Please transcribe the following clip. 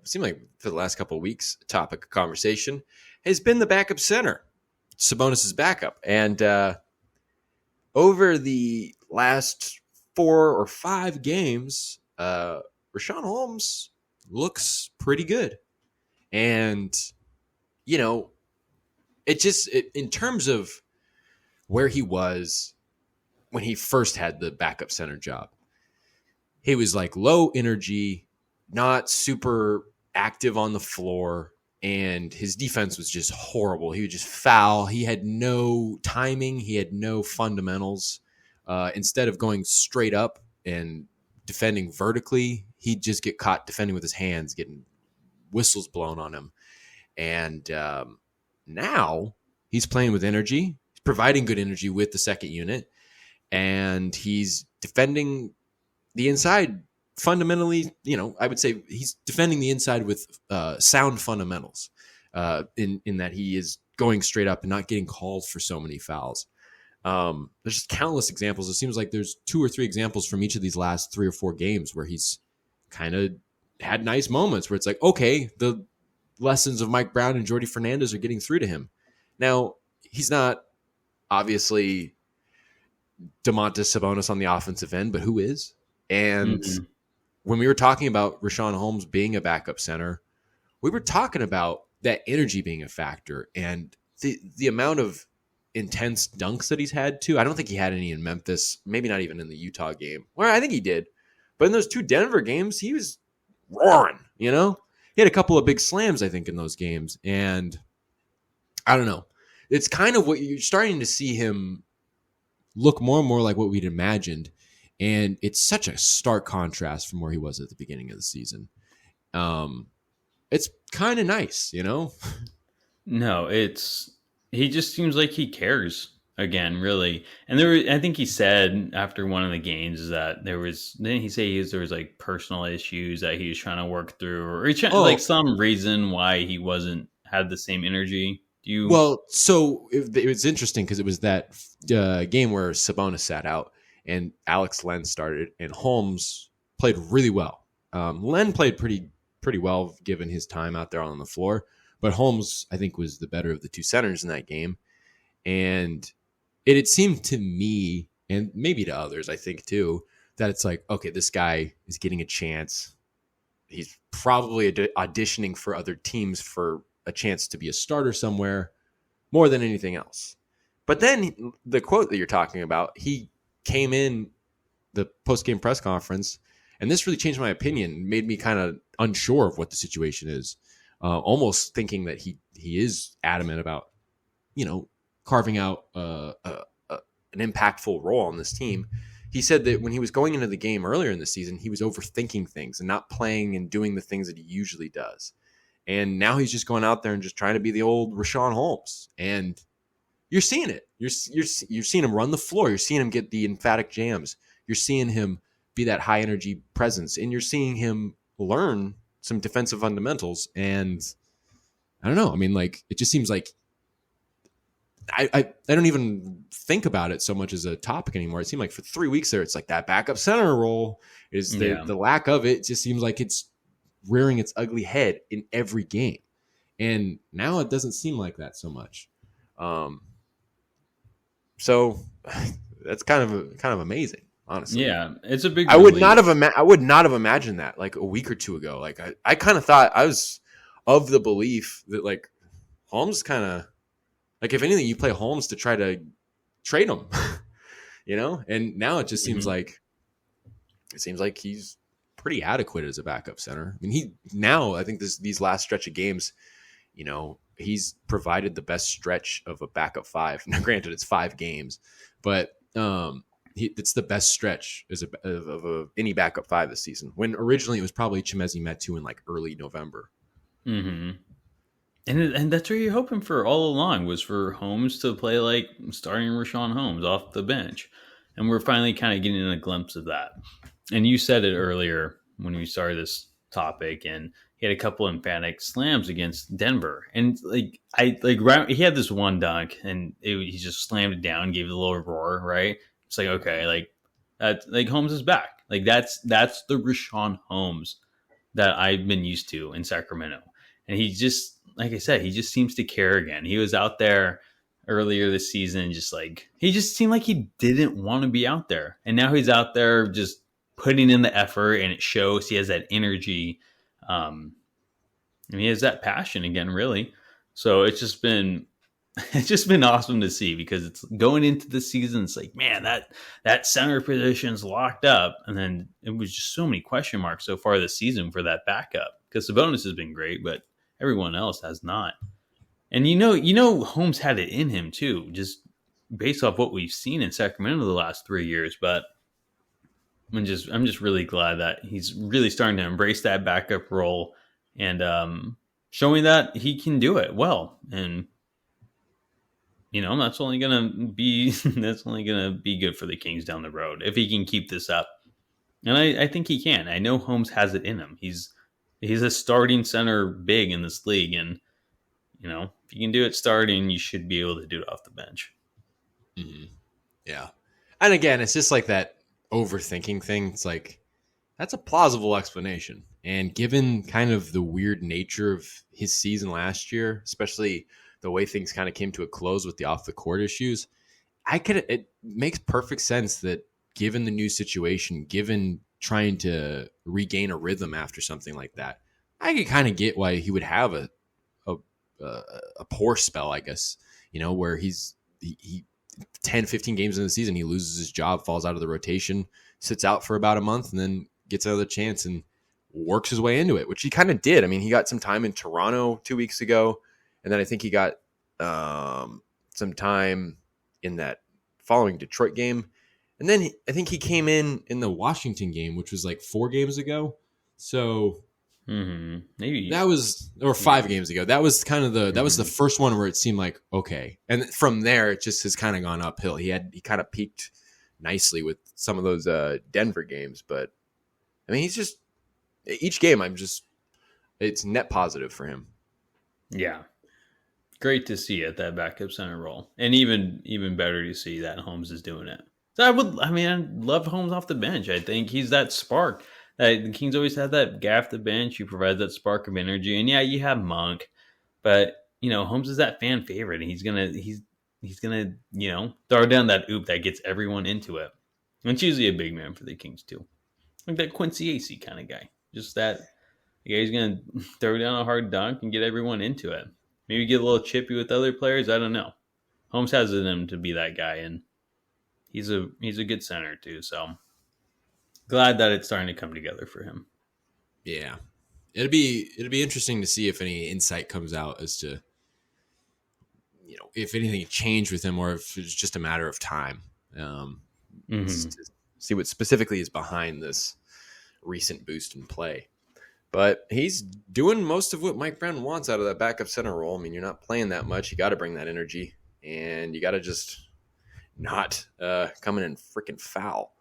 seemed like for the last couple of weeks, topic of conversation has been the backup center, Sabonis' backup. And over the last 4 or 5 games, Richaun Holmes looks pretty good. And, you know, in terms of where he was when he first had the backup center job, he was like low energy, not super active on the floor, and his defense was just horrible. He would just foul. He had no timing. He had no fundamentals. Instead of going straight up and defending vertically, he'd just get caught defending with his hands, getting whistles blown on him. And now he's playing with energy. He's providing good energy with the second unit, and he's defending the inside fundamentally. I would say he's defending the inside with sound fundamentals in that he is going straight up and not getting called for so many fouls. There's just countless examples. It seems like there's 2 or 3 examples from each of these last 3 or 4 games where he's kind of had nice moments where it's like, okay, the lessons of Mike Brown and Jordy Fernandez are getting through to him. Now, he's not obviously Domantas Sabonis on the offensive end, but who is? And when we were talking about Richaun Holmes being a backup center, we were talking about that energy being a factor and the amount of intense dunks that he's had too. I don't think he had any in Memphis, maybe not even in the Utah game. Well, I think he did. But in those 2 Denver games, he was roaring, He had a couple of big slams, I think, in those games. And I don't know. It's kind of what you're starting to see him look more and more like what we'd imagined. And it's such a stark contrast from where he was at the beginning of the season. It's kind of nice, No, he just seems like he cares again, really. And I think he said after one of the games that didn't he say there was like personal issues that he was trying to work through, or like some reason why he had the same energy. So it was interesting because it was that game where Sabonis sat out and Alex Len started, and Holmes played really well. Len played pretty well given his time out there on the floor, but Holmes, I think, was the better of the 2 centers in that game. And it seemed to me, and maybe to others, I think too, that it's like, okay, this guy is getting a chance. He's probably auditioning for other teams for a chance to be a starter somewhere more than anything else. But then the quote that you're talking about, he came in the post-game press conference, and this really changed my opinion, made me kind of unsure of what the situation is, almost thinking that he is adamant about, carving out an impactful role on this team. He said that when he was going into the game earlier in the season, he was overthinking things and not playing and doing the things that he usually does. And now he's just going out there and just trying to be the old Richaun Holmes. And you're seeing it. You're seeing him run the floor. You're seeing him get the emphatic jams. You're seeing him be that high energy presence. And you're seeing him learn some defensive fundamentals. And I don't know. I mean, like, it just seems like I don't even think about it so much as a topic anymore. It seemed like for 3 weeks there, it's like that backup center role is the lack of it. It just seems like it's rearing its ugly head in every game. And now it doesn't seem like that so much. So that's kind of amazing, honestly. Yeah, it's a big. I would not have imagined that like a week or 2 ago. Like I kind of thought, I was of the belief that like Holmes kind of, like, if anything, you play Holmes to try to trade him, And now it just seems like he's pretty adequate as a backup center. I mean, I think these last stretch of games, he's provided the best stretch of a backup 5. Now, granted, it's 5 games, but it's the best stretch of any backup 5 this season. When originally it was probably Chimezie Metu in like early November. Mm-hmm. And that's what you're hoping for all along, was for Holmes to play like starting Richaun Holmes off the bench. And we're finally kind of getting a glimpse of that. And you said it earlier when we started this topic, and he had a couple emphatic slams against Denver. And he had this one dunk, and he just slammed it down, gave it a little roar, right? It's like, okay, like Holmes is back. Like that's the Richaun Holmes that I've been used to in Sacramento. And he just, like I said, he just seems to care again. He was out there earlier this season, just like, he just seemed like he didn't want to be out there. And now he's out there just putting in the effort, and it shows. He has that energy. And he has that passion again, really. So it's just been awesome to see, because it's going into the season. It's like, man, that center position's locked up, and then it was just so many question marks so far this season for that backup, because Sabonis has been great, but everyone else has not. And Holmes had it in him too, just based off what we've seen in Sacramento the last 3 years. But I'm just really glad that he's really starting to embrace that backup role, and showing that he can do it well. And that's only gonna be good for the Kings down the road if he can keep this up. And I think he can. I know Holmes has it in him. He's a starting center big in this league, and if you can do it starting, you should be able to do it off the bench. Mm-hmm. Yeah, and again, it's just like that overthinking thing. It's like, that's a plausible explanation, and given kind of the weird nature of his season last year, especially the way things kind of came to a close with the off the court issues, it makes perfect sense that given the new situation, given trying to regain a rhythm after something like that, I could kind of get why he would have a poor spell, I guess, where he 10, 15 games in the season, he loses his job, falls out of the rotation, sits out for about a month, and then gets another chance and works his way into it, which he kind of did. I mean, he got some time in Toronto 2 weeks ago, and then I think he got some time in that following Detroit game. And then I think he came in the Washington game, which was like 4 games ago. So maybe that was, or 5 games ago. That was kind of that was the first one where it seemed like, okay. And from there, it just has kind of gone uphill. He kind of peaked nicely with some of those Denver games. But I mean, he's just, each game, it's net positive for him. Yeah. Great to see at that backup center role, and even better to see that Holmes is doing it. So I love Holmes off the bench. I think he's that spark. The Kings always have that guy off the bench who provides that spark of energy. And yeah, you have Monk, but Holmes is that fan favorite, and he's gonna throw down that oop that gets everyone into it. And it's usually a big man for the Kings too, like that Quincy AC kind of guy. Just that guy who's gonna throw down a hard dunk and get everyone into it. Maybe get a little chippy with other players. I don't know. Holmes has it in him to be that guy, and he's a good center too. So glad that it's starting to come together for him. Yeah, it'll be interesting to see if any insight comes out as to if anything changed with him, or if it's just a matter of time. To see what specifically is behind this recent boost in play. But he's doing most of what Mike Brown wants out of that backup center role. I mean, you're not playing that much. You got to bring that energy, and you got to just not come in and freaking foul.